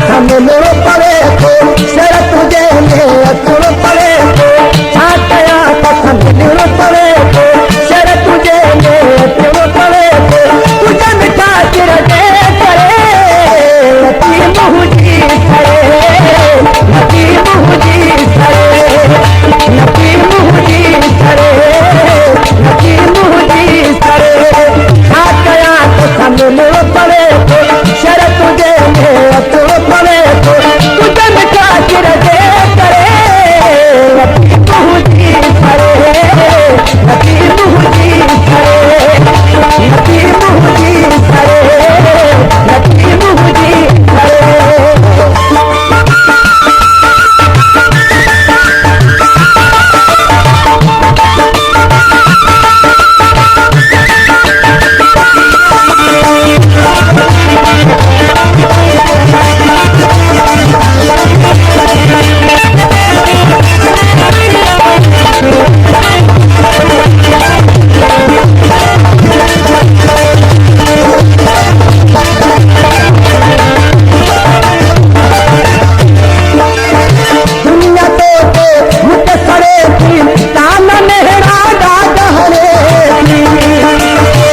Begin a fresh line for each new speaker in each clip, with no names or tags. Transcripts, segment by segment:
मिलो पड़े तो सर तुझे मेरा तुम पड़े तो छाया कथा मिलो पड़े तो सर तुझे मेरा तुम पड़े तो तुझे मिठा चिर दे करे लती मुझी करे लती मुझी करे लती मुझी करे लती मुझी करे छाया कथा मिलो पड़े तो सर तुझे मेरा तुम पड़े तो तुझे मिठा चिर दे करे लती मुझी करे लती मुझी करे लती मुझी करे लती मुझी करे। दुनिया तो मुझे सड़े थी कान मेहरा डाग हरे थी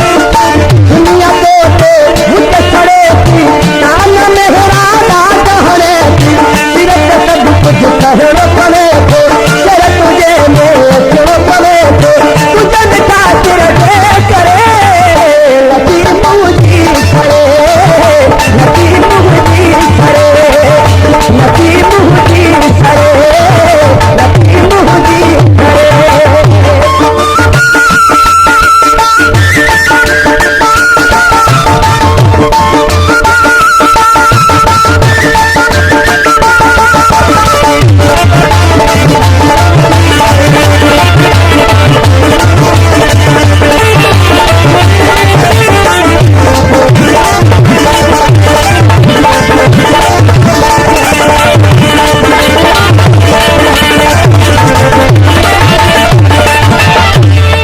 दुनिया तो मुझे सड़े थी कान मेहरा डाग हरे थी सिर्फ सब कुछ कहने पड़े तो सर तुझे मेरे क्यों पड़े तो तुझे मिठा चिर दे करे लती मुझी करे लती मुझी करे लती मुझी करे लती मुझी करे।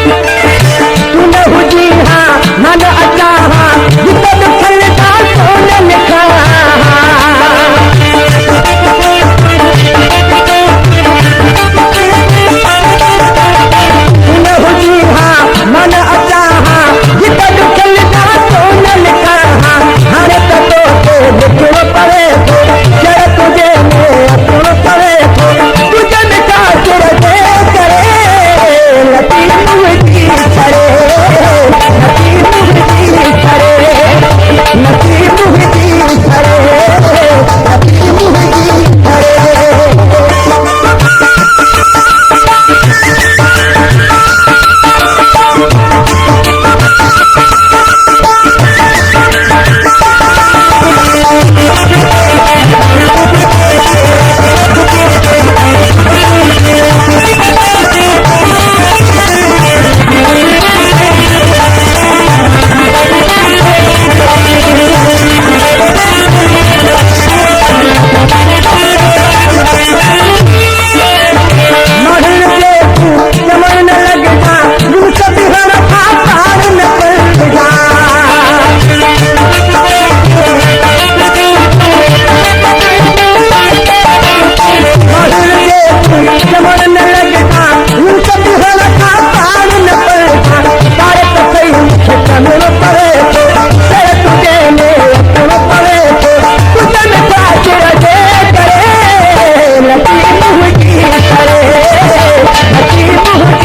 तूने हुजी हाँ मन अच्छा हाँ जितना दुखल था सोने लिखा तूने हुजी हाँ मन अच्छा हाँ जितना दुखल था सोने लिखा हरे तो लिखना पड़े तो सर तुझे मेरा तुम पड़े तो तुझे मिठा चिर दे करे लती मुझी करे लती मुझी करे लती मुझी करे लती मुझी करे। महल के तू चमन न लग जा यूं सब हर पार न पड़ जा महल के तू चमन न लग जा यूं सब हर पार न पड़ जा तारे तो सही कमल पड़े तो सर तुझे मेरे तुम पड़े तो तुझे मिठा चिर दे करे लती मुझी करे लती मुझी